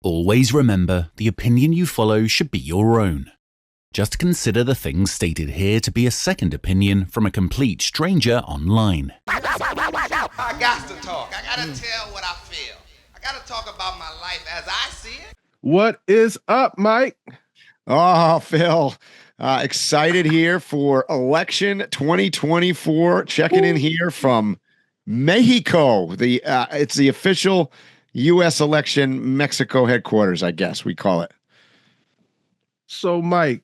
Always remember, the opinion you follow should be your own. Just consider the things stated here to be a second opinion from a complete stranger online. I got to talk. I got to tell what I feel. I got to talk about my life as I see it. What is up, Mike? Oh, Phil. Excited here for election 2024. Checking in here from Mexico. It's the official U.S. election Mexico headquarters, I guess we call it. So, Mike,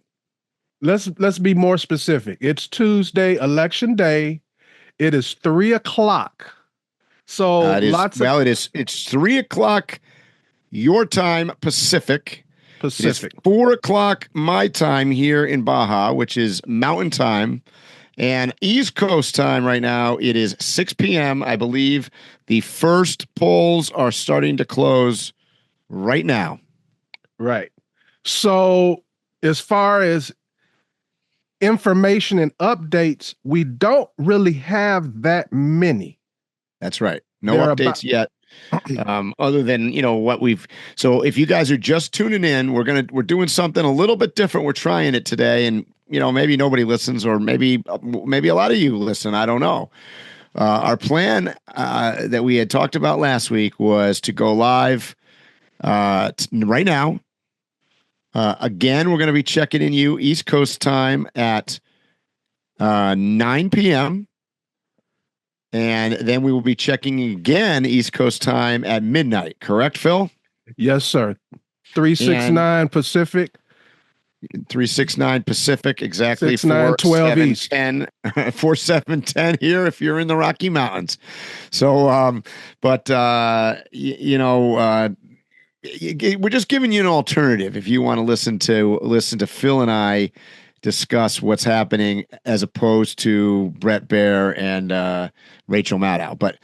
let's be more specific. It's Tuesday, election day. It is 3:00. So it's 3:00 your time Pacific. It's 4:00 my time here in Baja, which is Mountain Time, and East Coast time right now. It is 6 p.m. I believe the first polls are starting to close right now. Right. So as far as information and updates, we don't really have that many. That's right. No updates yet. Other than, what so if you guys are just tuning in, we're doing something a little bit different. We're trying it today, and maybe nobody listens, or maybe a lot of you listen. I don't know. Our plan that we had talked about last week was to go live right now. Again, we're going to be checking in you East Coast time at 9 p.m. And then we will be checking again East Coast time at midnight. Correct, Phil? Yes, sir. 369 Pacific. 369 Pacific, exactly. 6912 East. 4710 here if you're in the Rocky Mountains. So, we're just giving you an alternative if you want to listen to Phil and I discuss what's happening as opposed to Brett Baer and Rachel Maddow. But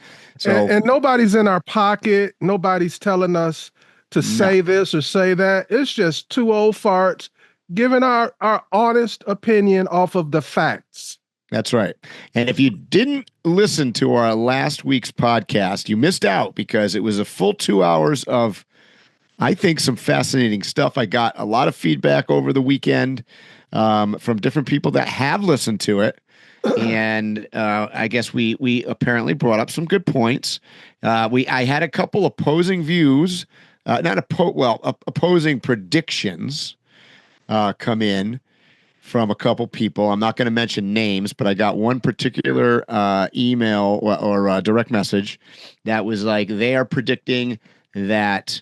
and nobody's in our pocket. Nobody's telling us to say this or say that. It's just two old farts giving our honest opinion off of the facts. That's right. And if you didn't listen to our last week's podcast, you missed out because it was a full 2 hours of, I think, some fascinating stuff. I got a lot of feedback over the weekend from different people that have listened to it. And I guess we apparently brought up some good points. I had a couple opposing views, opposing predictions come in from a couple people. I'm not going to mention names, but I got one particular email or direct message that was like, they are predicting that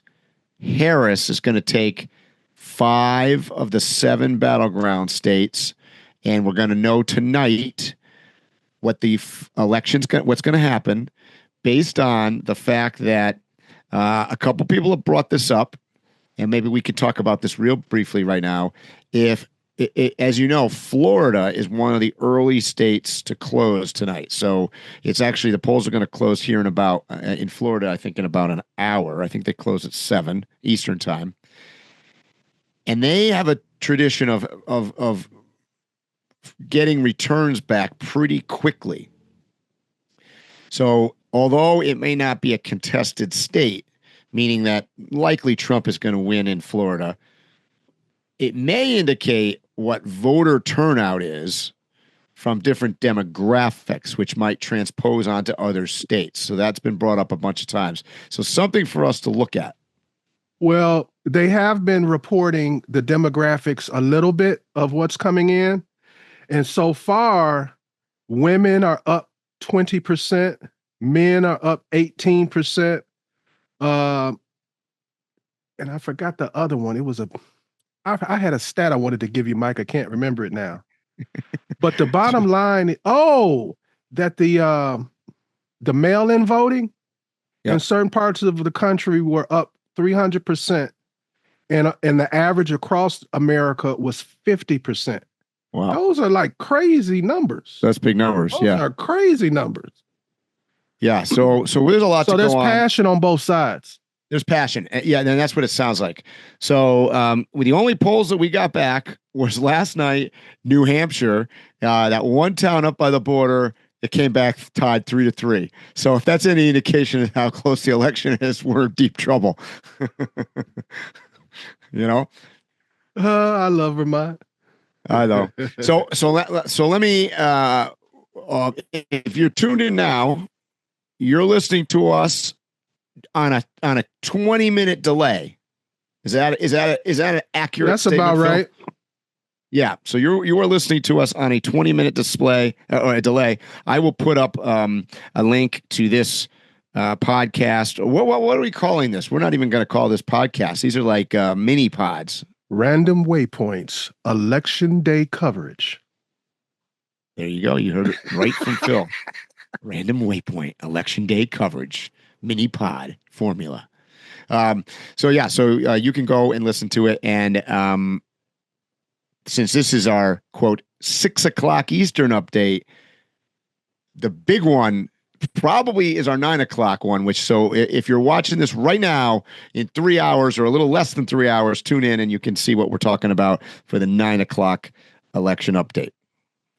Harris is going to take 5 of the 7 battleground states, and we're going to know tonight what the what's going to happen based on the fact that a couple people have brought this up, and maybe we could talk about this real briefly right now. If as you know, Florida is one of the early states to close tonight. So it's actually, the polls are going to close here in Florida, I think in about an hour. I think they close at 7 Eastern time. And they have a tradition of getting returns back pretty quickly. So although it may not be a contested state, meaning that likely Trump is going to win in Florida, it may indicate what voter turnout is from different demographics, which might transpose onto other states. So that's been brought up a bunch of times. So something for us to look at. Well, they have been reporting the demographics a little bit of what's coming in. And so far, women are up 20%, men are up 18%. And I forgot the other one. I had a stat I wanted to give you, Mike. I can't remember it now. But the bottom line, that the mail-in voting in certain parts of the country were up 300%, and the average across America was 50%. Wow, those are like crazy numbers. That's big numbers. Those are crazy numbers. Yeah. So there's a lot. So there's passion on both sides. There's passion. Yeah, and that's what it sounds like. So the only polls that we got back was last night, New Hampshire, that one town up by the border, It came back tied 3-3. So if that's any indication of how close the election is, we're in deep trouble. You know, I love Vermont. I know. So let me. If you're tuned in now, you're listening to us on a 20-minute delay. Is that an accurate That's statement, about Phil? right. Yeah. So you are listening to us on a 20-minute display or a delay. I will put up a link to this podcast. What are we calling this? We're not even going to call this podcast. These are like mini pods. Random Waypoints, election day coverage. There you go. You heard it right from Phil. Random Waypoint, election day coverage, mini pod formula. So you can go and listen to it. And since this is our quote 6:00 Eastern update, the big one probably is our 9:00 one, so if you're watching this right now in 3 hours or a little less than 3 hours, tune in and you can see what we're talking about for the 9:00 election update.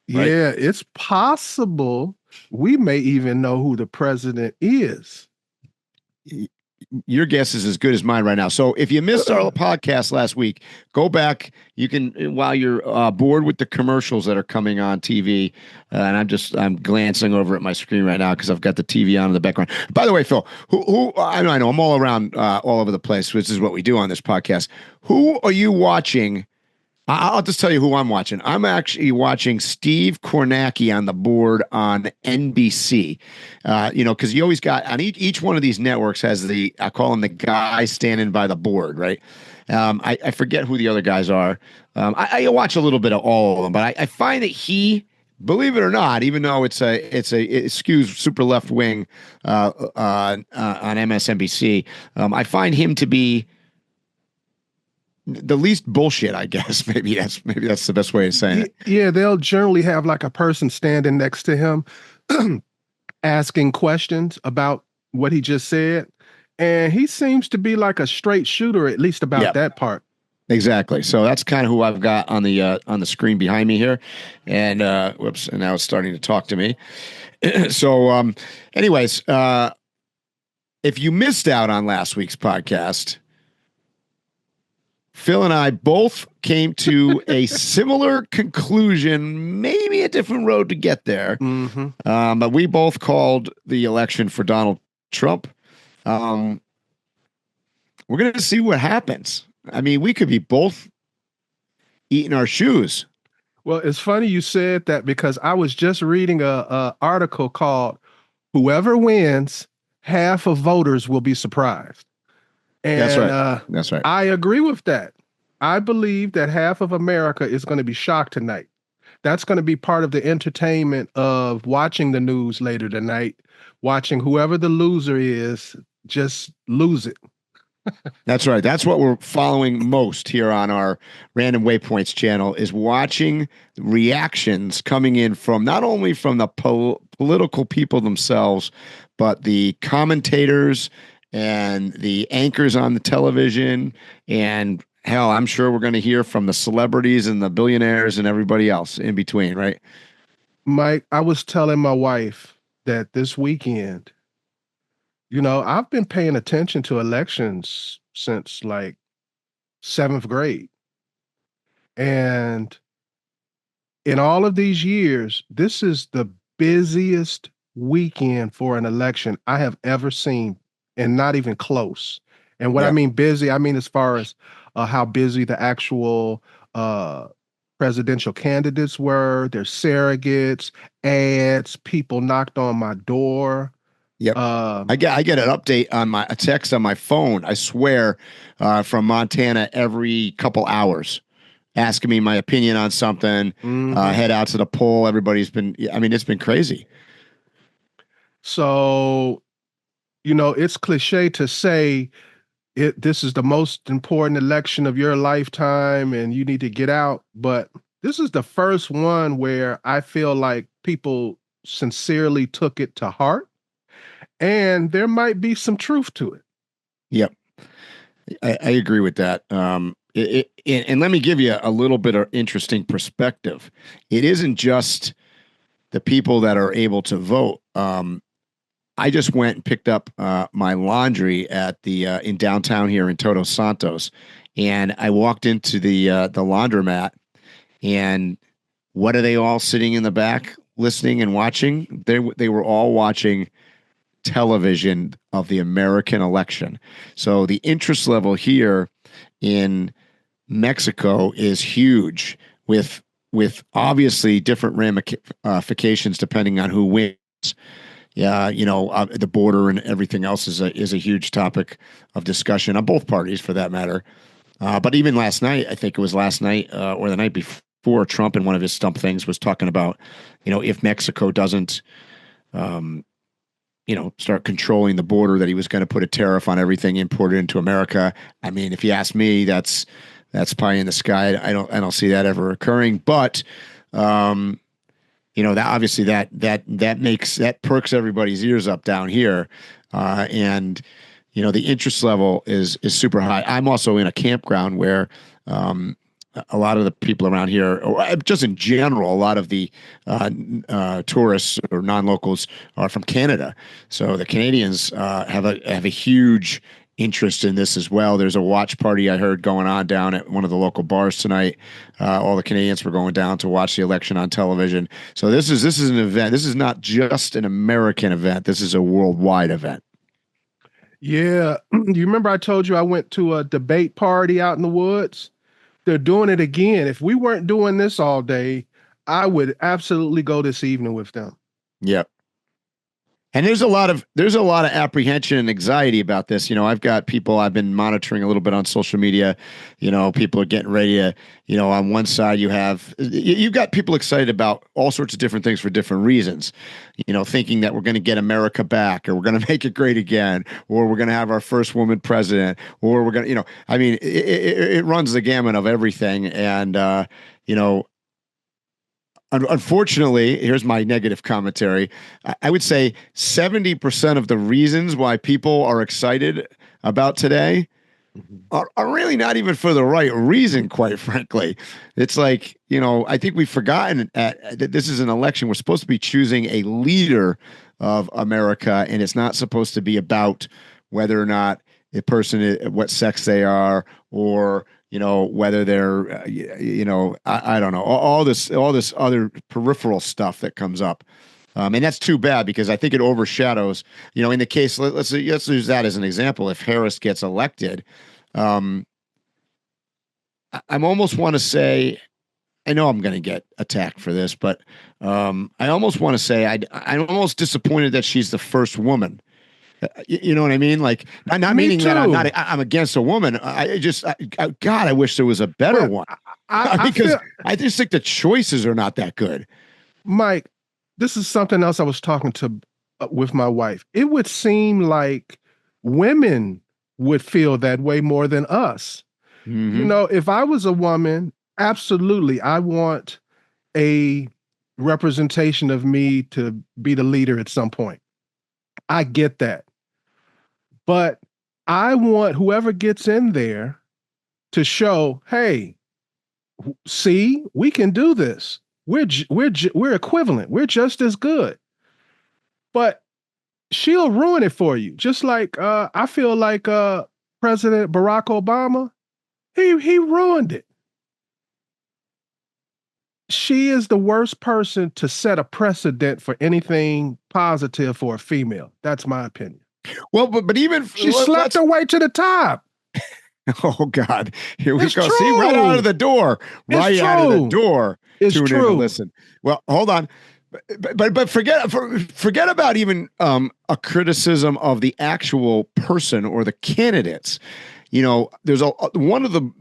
Right? Yeah, it's possible we may even know who the president is. Your guess is as good as mine right now. So if you missed our podcast last week, go back. You can, while you're bored with the commercials that are coming on TV, and I'm glancing over at my screen right now because I've got the TV on in the background. By the way, Phil, who I know I'm all around, all over the place, which is what we do on this podcast. Who are you watching? I'll just tell you who I'm watching. I'm actually watching Steve Kornacki on the board on NBC. Because you always got on each one of these networks has I call him the guy standing by the board, right? I forget who the other guys are. I watch a little bit of all of them, but I find that he, believe it or not, even though it skews super left wing on MSNBC, I find him to be the least bullshit, I guess. Maybe that's the best way of saying it. Yeah, they'll generally have like a person standing next to him asking questions about what he just said. And he seems to be like a straight shooter, at least about that part. Exactly. So that's kind of who I've got on the screen behind me here. And and now it's starting to talk to me. So anyways, if you missed out on last week's podcast, Phil and I both came to a similar conclusion, maybe a different road to get there. Mm-hmm. But we both called the election for Donald Trump. We're going to see what happens. I mean, we could be both eating our shoes. Well, it's funny you said that because I was just reading a article called "Whoever Wins, Half of Voters Will Be Surprised." And That's right. That's right. I agree with that. I believe that half of America is going to be shocked tonight. That's going to be part of the entertainment of watching the news later tonight, watching whoever the loser is, just lose it. That's right. That's what we're following most here on our Random Waypoints channel, is watching reactions coming in from not only from the political people themselves, but the commentators and the anchors on the television. And hell, I'm sure we're going to hear from the celebrities and the billionaires and everybody else in between, right? Mike, I was telling my wife that this weekend, I've been paying attention to elections since like 7th grade. And in all of these years, this is the busiest weekend for an election I have ever seen, and not even close. And what I mean busy, I mean as far as how busy the actual presidential candidates were, their surrogates, ads, people knocked on my door. Yep. I get an update on a text on my phone, I swear, from Montana every couple hours, asking me my opinion on something, head out to the poll. It's been crazy. So, it's cliche to say this is the most important election of your lifetime and you need to get out. But this is the first one where I feel like people sincerely took it to heart. And there might be some truth to it. Yep. I agree with that. And let me give you a little bit of interesting perspective. It isn't just the people that are able to vote. I just went and picked up my laundry at the in downtown here in Todos Santos, and I walked into the laundromat, and what are they all sitting in the back listening and watching? They were all watching television of the American election. So the interest level here in Mexico is huge, with obviously different ramifications depending on who wins. Yeah, the border and everything else is a huge topic of discussion on both parties, for that matter. But even last night, I think it was last night or the night before, Trump in one of his stump things was talking about, if Mexico doesn't, start controlling the border, that he was going to put a tariff on everything imported into America. I mean, if you ask me, that's pie in the sky. I don't see that ever occurring. But that obviously that perks everybody's ears up down here, and the interest level is super high. I'm also in a campground where a lot of the people around here, or just in general, a lot of the tourists or non-locals are from Canada. So the Canadians have a huge interest in this as well. There's a watch party I heard going on down at one of the local bars tonight. All the Canadians were going down to watch the election on television. So this is an event. This is not just an American event. This is a worldwide event. Yeah. Do you remember I told you I went to a debate party out in the woods? They're doing it again. If we weren't doing this all day, I would absolutely go this evening with them. Yep. And there's a lot of apprehension and anxiety about this. I've got people I've been monitoring a little bit on social media. People are getting ready to, on one side you've got people excited about all sorts of different things for different reasons. Thinking that we're going to get America back, or we're going to make it great again, or we're going to have our first woman president, or we're going to, I mean, it runs the gamut of everything. And, unfortunately, here's my negative commentary. I would say 70% of the reasons why people are excited about today are really not even for the right reason, quite frankly. It's like, I think we've forgotten that this is an election. We're supposed to be choosing a leader of America, and it's not supposed to be about whether or not a person, what sex they are, or whether they're, I don't know, all this other peripheral stuff that comes up. And that's too bad, because I think it overshadows, in the case, let's use that as an example. If Harris gets elected, I almost want to say, I know I'm going to get attacked for this, but I almost want to say I'm almost disappointed that she's the first woman. You know what I mean? Like, not meaning that I'm against a woman. God, I wish there was a better one. Because I just think the choices are not that good. Mike, this is something else I was talking to with my wife. It would seem like women would feel that way more than us. Mm-hmm. If I was a woman, absolutely, I want a representation of me to be the leader at some point. I get that. But I want whoever gets in there to show, hey, see, we can do this. We're equivalent. We're just as good. But she'll ruin it for you. Just like I feel like President Barack Obama, he ruined it. She is the worst person to set a precedent for anything positive for a female. That's my opinion. Well, but even she slept her way to the top. Oh God, here we It's go. true. See, right out of the door, It's out of the true. door. It's Tune in true. to listen. Well, hold on, but forget about even a criticism of the actual person or the candidates. There's one of the,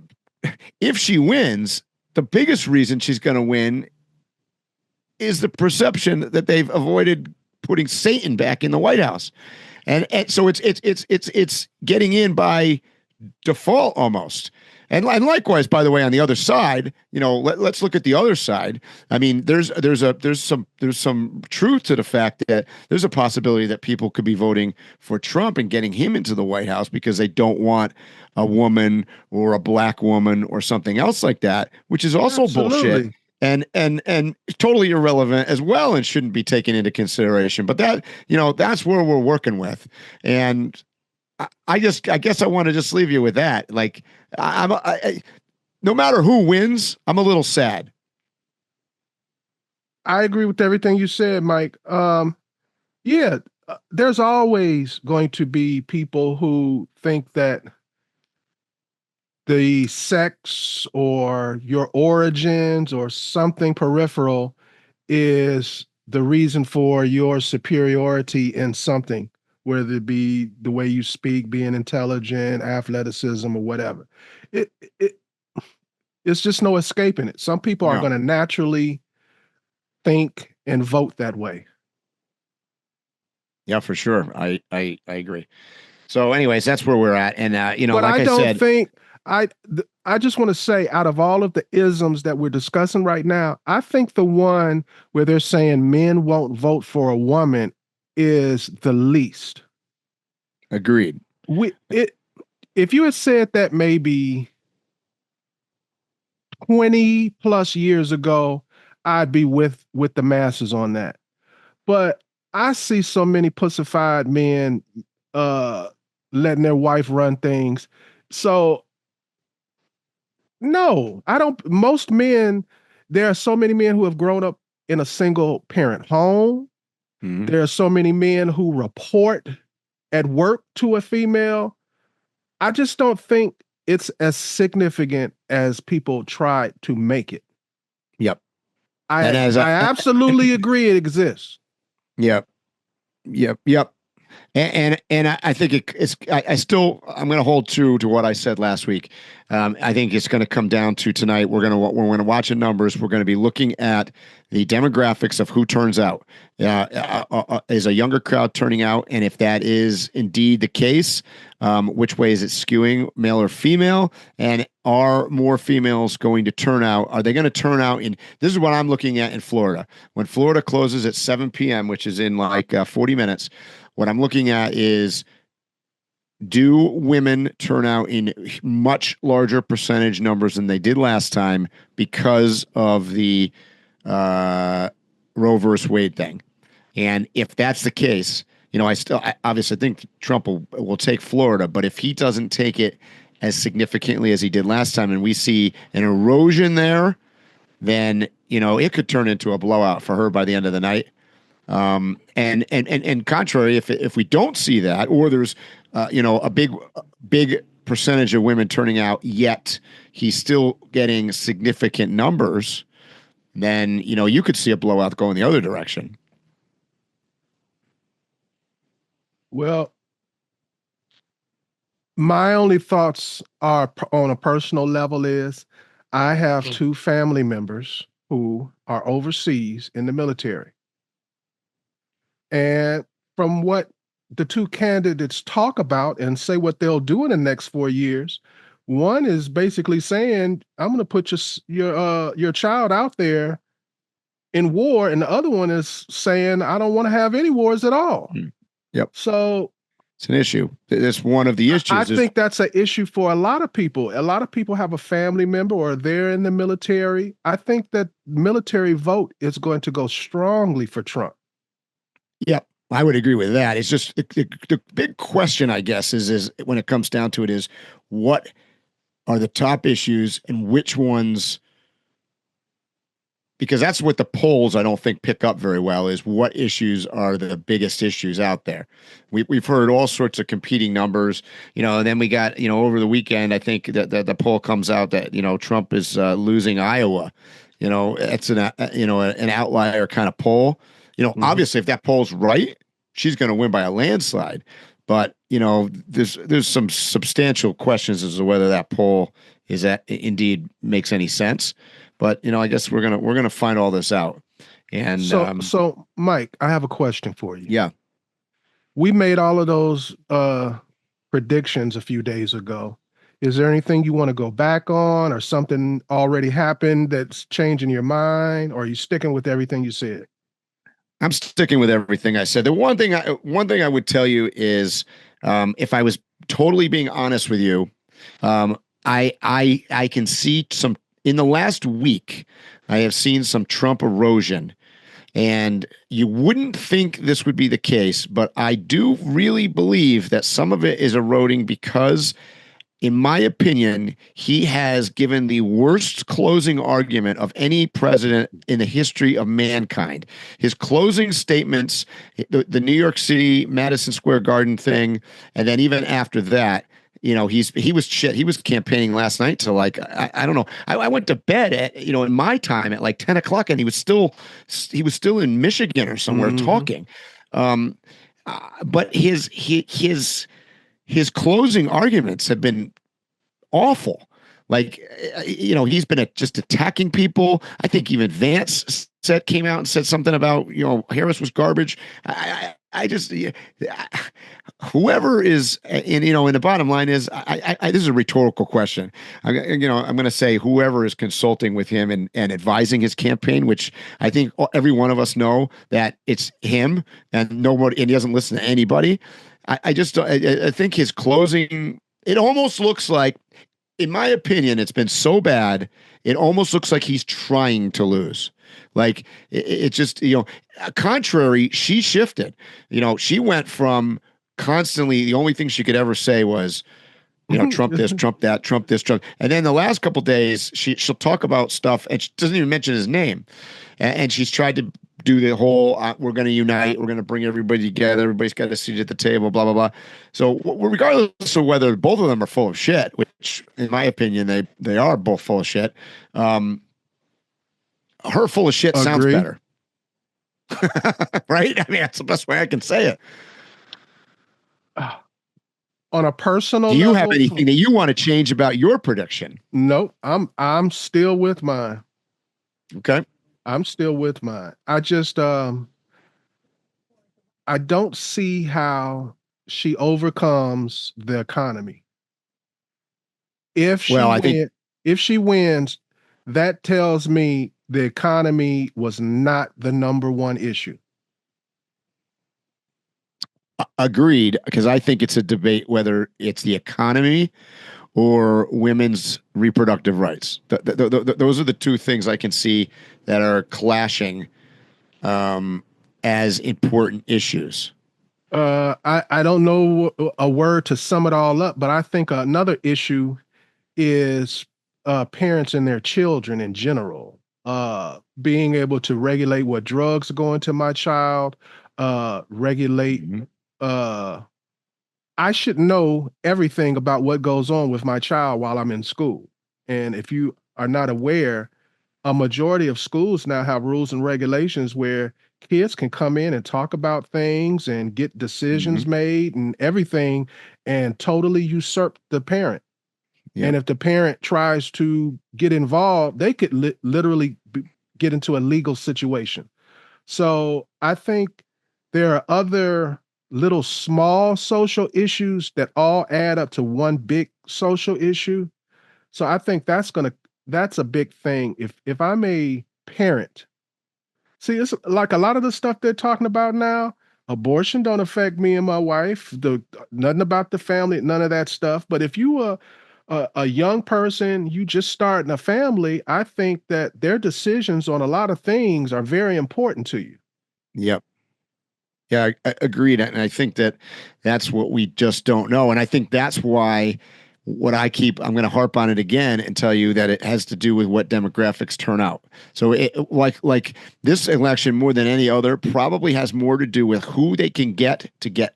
if she wins, the biggest reason she's going to win is the perception that they've avoided putting Satan back in the White House. And so it's getting in by default almost. And likewise, by the way, on the other side, let's look at the other side. I mean, there's some truth to the fact that there's a possibility that people could be voting for Trump and getting him into the White House because they don't want a woman or a black woman or something else like that, which is also Absolutely. bullshit. and totally irrelevant as well, and shouldn't be taken into consideration. But that's where we're working with, and I guess I want to just leave you with that. Like, no matter who wins, I'm a little sad. I agree with everything you said, Mike. Yeah, there's always going to be people who think that the sex or your origins or something peripheral is the reason for your superiority in something, whether it be the way you speak, being intelligent, athleticism, or whatever. It, it it's just no escaping it. Some people are No. going to naturally think and vote that way. Yeah, for sure. I agree. So, anyways, that's where we're at, and But like I I don't said, think I just want to say, out of all of the isms that we're discussing right now, I think the one where they're saying men won't vote for a woman is the least. agreed. If you had said that maybe 20 plus years ago, I'd be with the masses on that. But I see so many pussified men uh letting their wife run things. So no, I don't. Most men, there are so many men who have grown up in a single parent home. Mhm. There are so many men who report at work to a female. I just don't think it's as significant as people try to make it. Yep. I And as I absolutely agree it exists. Yep. Yep. And I think I'm going to hold true to what I said last week. I think it's going to come down to tonight. We're going to watch the numbers. We're going to be looking at the demographics of who turns out. Is a younger crowd turning out, and if that is indeed the case, which way is it skewing, male or female? And are more females going to turn out? Are they going to turn out in? This is what I'm looking at in Florida. When Florida closes at 7 p.m., which is in like 40 minutes. What I'm looking at is, do women turn out in much larger percentage numbers than they did last time because of the Roe versus Wade thing? And if that's the case, I obviously think Trump will take Florida, but if he doesn't take it as significantly as he did last time, and we see an erosion there, then it could turn into a blowout for her by the end of the night. And contrary, if we don't see that, or there's a big percentage of women turning out, yet he's still getting significant numbers, then you could see a blowout going the other direction. Well, my only thoughts are on a personal level is I have two family members who are overseas in the military. And from what the two candidates talk about and say what they'll do in the next 4 years, one is basically saying, "I'm going to put your child out there in war," and the other one is saying, "I don't want to have any wars at all." Yep. So it's an issue. It's one of the issues. I think that's an issue for a lot of people. A lot of people have a family member or they're in the military. I think that military vote is going to go strongly for Trump. Yep, I would agree with that. It's just the big question, I guess, is when it comes down to it, is what are the top issues and which ones? Because that's what the polls, I don't think, pick up very well, is what issues are the biggest issues out there. We've heard all sorts of competing numbers, and then we got, over the weekend, I think that the poll comes out that, Trump is losing Iowa. It's an outlier kind of poll. Obviously, if that poll's right, she's going to win by a landslide. But, there's some substantial questions as to whether that poll is that indeed makes any sense. But I guess we're gonna find all this out. And so Mike, I have a question for you. Yeah, we made all of those predictions a few days ago. Is there anything you want to go back on, or something already happened that's changing your mind, or are you sticking with everything you said? I'm sticking with everything I said. The one thing I would tell you is, if I was totally being honest with you, I can see some in the last week. I have seen some Trump erosion. And you wouldn't think this would be the case, but I do really believe that some of it is eroding because, in my opinion, he has given the worst closing argument of any president in the history of mankind. His closing statements, the New York City Madison Square Garden thing, and then even after that, he was shit. He was campaigning last night to like I don't know. I went to bed at in my time at like 10 o'clock, and he was still in Michigan or somewhere talking. But his closing arguments have been awful. Like, he's been just attacking people. I think even Vance came out and said something about, Harris was garbage. I just, whoever is, and the bottom line is, this is a rhetorical question. I'm going to say whoever is consulting with him and advising his campaign, which I think every one of us know that it's him and nobody, and he doesn't listen to anybody. I think his closing, it almost looks like, in my opinion, it's been so bad, it almost looks like he's trying to lose. Like it just, contrary, she shifted. She went from constantly, the only thing she could ever say was, Trump this, Trump that, Trump this, Trump. And then the last couple of days, she'll talk about stuff and she doesn't even mention his name. And she's tried to do the whole, we're going to unite, we're going to bring everybody together, everybody's got a seat at the table, blah, blah, blah. So regardless of whether both of them are full of shit, which in my opinion, they are both full of shit, her full of shit sounds better. Right? I mean, that's the best way I can say it. On a personal level, do you level, have anything that you want to change about your prediction? Nope. I'm still with mine. Okay. I'm still with mine. I just I don't see how she overcomes the economy. If she wins, that tells me the economy was not the number one issue. Agreed, because I think it's a debate whether it's the economy or women's reproductive rights. Those are the two things I can see that are clashing as important issues. I don't know a word to sum it all up, but I think another issue is parents and their children in general. Being able to regulate what drugs are going to my child, regulate. I should know everything about what goes on with my child while I'm in school. And if you are not aware, a majority of schools now have rules and regulations where kids can come in and talk about things and get decisions made and everything and totally usurp the parent. Yep. And if the parent tries to get involved, they could literally get into a legal situation. So I think there are other little small social issues that all add up to one big social issue. So I think that's a big thing. If I'm a parent, see, it's like a lot of the stuff they're talking about now, abortion don't affect me and my wife, nothing about the family, none of that stuff. But if you are a young person, you just starting a family, I think that their decisions on a lot of things are very important to you. Yep. Yeah, I agreed. And I think that's what we just don't know. And I think that's why I'm going to harp on it again and tell you that it has to do with what demographics turn out. So like this election more than any other probably has more to do with who they can get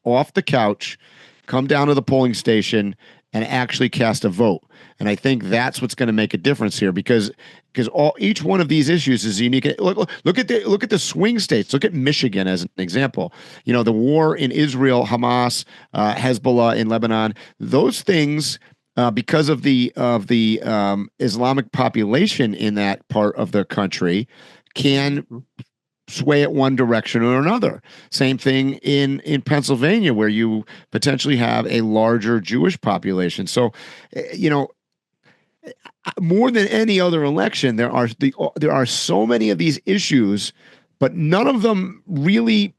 off the couch, come down to the polling station and actually cast a vote. And I think that's what's going to make a difference here because each one of these issues is unique. Look at the swing states. Look at Michigan as an example. The war in Israel, Hamas, Hezbollah in Lebanon. Those things, because of the Islamic population in that part of the country, can sway it one direction or another. Same thing in Pennsylvania, where you potentially have a larger Jewish population. So, more than any other election, there are so many of these issues, but none of them really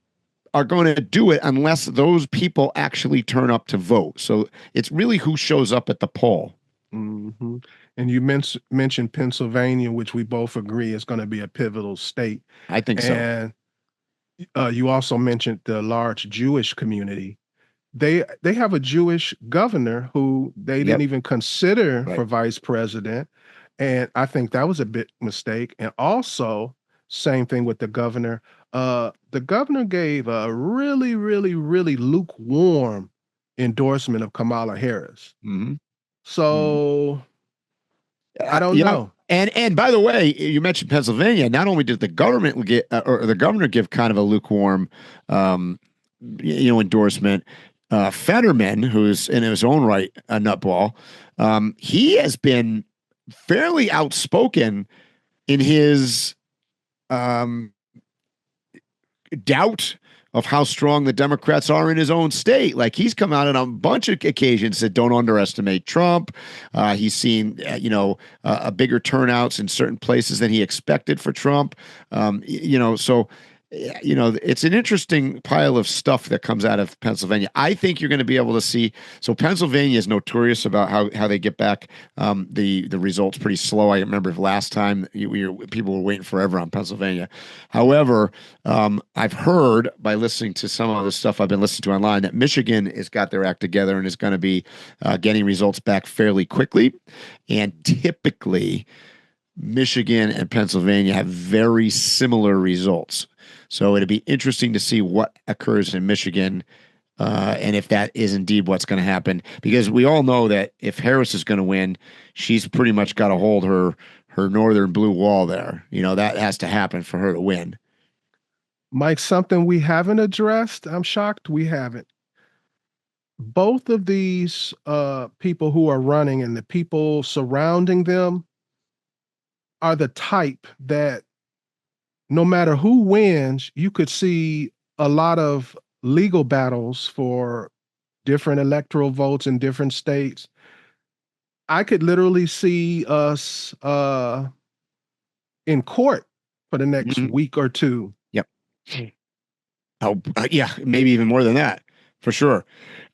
are going to do it unless those people actually turn up to vote. So it's really who shows up at the poll. Hmm. And you mentioned Pennsylvania, which we both agree is going to be a pivotal state. I think so. And you also mentioned the large Jewish community. They have a Jewish governor who they didn't Yep. even consider Right. for vice president, and I think that was a big mistake. And also, same thing with the governor. The governor gave a really, really, really lukewarm endorsement of Kamala Harris. Hmm. So I don't Yeah. know. And by the way, you mentioned Pennsylvania. Not only did the government get or the governor give kind of a lukewarm, um, endorsement. Fetterman, who's in his own right a nutball, he has been fairly outspoken in his um, doubt of how strong the Democrats are in his own state. Like he's come out on a bunch of occasions that don't underestimate Trump. He's seen, a bigger turnouts in certain places than he expected for Trump. So it's an interesting pile of stuff that comes out of Pennsylvania. I think you're going to be able to see. So Pennsylvania is notorious about how they get back the results pretty slow. I remember last time people were waiting forever on Pennsylvania. However, I've heard by listening to some of the stuff I've been listening to online that Michigan has got their act together and is going to be getting results back fairly quickly. And typically, Michigan and Pennsylvania have very similar results. So it'd be interesting to see what occurs in Michigan and if that is indeed what's going to happen. Because we all know that if Harris is going to win, she's pretty much got to hold her northern blue wall there. That has to happen for her to win. Mike, something we haven't addressed. I'm shocked we haven't. Both of these people who are running and the people surrounding them are the type that no matter who wins, you could see a lot of legal battles for different electoral votes in different states. I could literally see us in court for the next Mhm. week or two. Yep. Oh, yeah, maybe even more than that, for sure.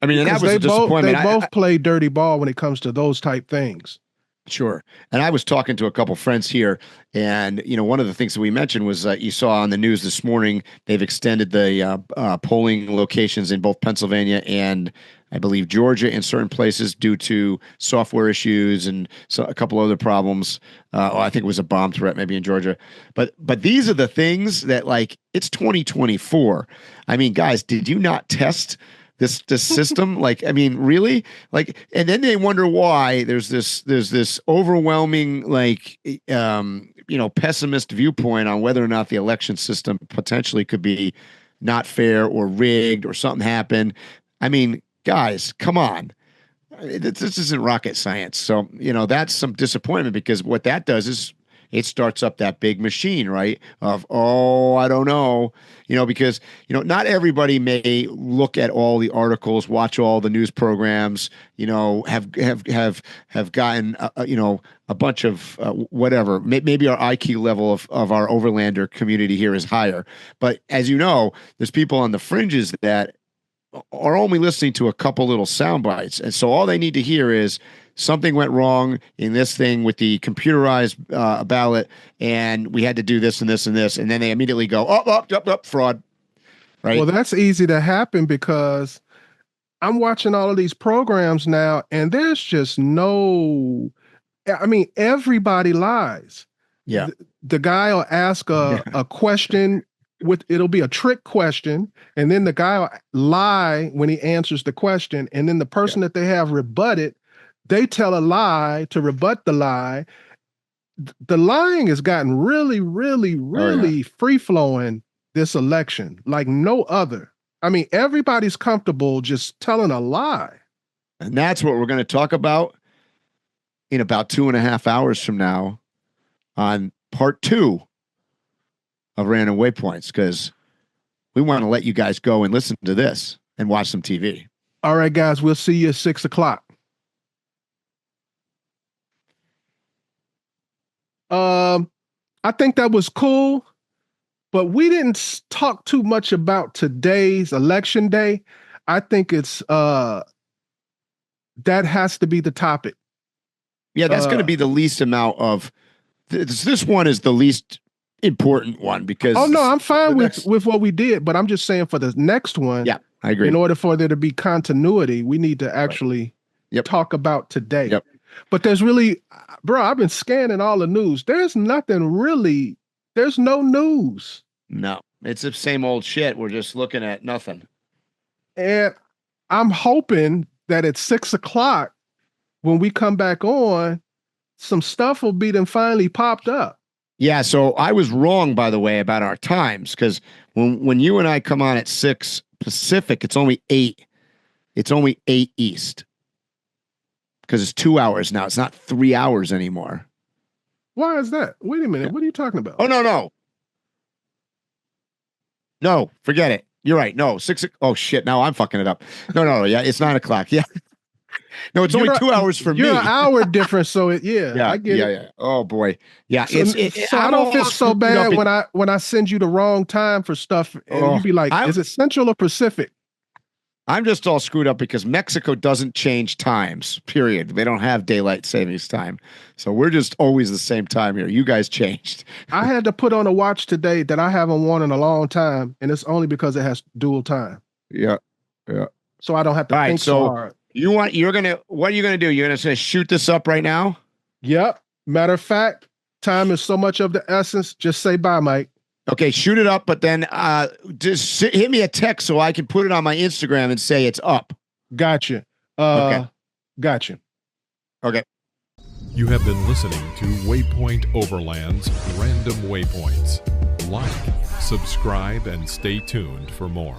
I mean, and that Because was a they disappointment. both play dirty ball when it comes to those type things. Sure. And I was talking to a couple friends here, and one of the things that we mentioned was you saw on the news this morning they've extended the polling locations in both Pennsylvania and I believe Georgia in certain places due to software issues and a couple other problems. I think it was a bomb threat maybe in Georgia. But these are the things that like it's 2024. I mean, guys, did you not test this system? Like, I mean, really? Like, and then they wonder why there's this overwhelming like pessimist viewpoint on whether or not the election system potentially could be not fair or rigged or something happened. I mean, guys, come on. This isn't rocket science. So, that's some disappointment because what that does is it starts up that big machine, right? Of, oh, I don't know, because, not everybody may look at all the articles, watch all the news programs, have gotten, a bunch of whatever. Maybe our IQ level of our Overlander community here is higher. But as you know, there's people on the fringes that are only listening to a couple little sound bites. And so all they need to hear is something went wrong in this thing with the computerized ballot, and we had to do this and this and this. And then they immediately go, up, fraud. Right. Well, that's easy to happen because I'm watching all of these programs now, and there's just no, I mean, everybody lies. Yeah. The guy will ask a question it'll be a trick question, and then the guy will lie when he answers the question, and then the person that they have rebutted, they tell a lie to rebut the lie. The lying has gotten really, really, really free flowing this election, like no other. I mean, everybody's comfortable just telling a lie. And that's what we're going to talk about in about 2.5 hours from now on part 2 of Random Waypoints, because we want to let you guys go and listen to this and watch some TV. All right, guys, we'll see you at 6:00. I think that was cool, but we didn't talk too much about today's election day. I think it's that has to be the topic. Yeah, that's going to be the least amount of. This one is the least important one because. Oh no, I'm fine with what we did, but I'm just saying for the next one. Yeah, I agree. In order for there to be continuity, we need to actually talk about today. Yep. But there's really, bro, I've been scanning all the news. There's nothing really. There's no news. No, it's the same old shit. We're just looking at nothing. And I'm hoping that at 6 o'clock, when we come back on, some stuff will be then finally popped up. Yeah, so I was wrong, by the way, about our times, because when you and I come on at 6 Pacific, it's only 8. It's only 8 East. Because it's 2 hours now. It's not 3 hours anymore. Why is that? Wait a minute. What are you talking about? Oh, no. No, forget it. You're right. No, 6. Oh, shit. Now I'm fucking it up. No. Yeah, it's 9 o'clock. Yeah. No, it's only 2 hours for me. You're an hour difference, so I get it. Yeah. Oh boy, yeah. So, so I don't feel so bad when I send you the wrong time for stuff, and you be like, "Is it Central or Pacific?" I'm just all screwed up because Mexico doesn't change times. Period. They don't have daylight savings time, so we're just always the same time here. You guys changed. I had to put on a watch today that I haven't worn in a long time, and it's only because it has dual time. Yeah. So I don't have to think so hard. What are you gonna do? You're gonna say shoot this up right now? Yep. Matter of fact, time is so much of the essence. Just say bye, Mike. Okay, shoot it up, but then just hit me a text so I can put it on my Instagram and say it's up. Gotcha. Okay. Gotcha. Okay. You have been listening to Waypoint Overland's Random Waypoints. Like, subscribe, and stay tuned for more.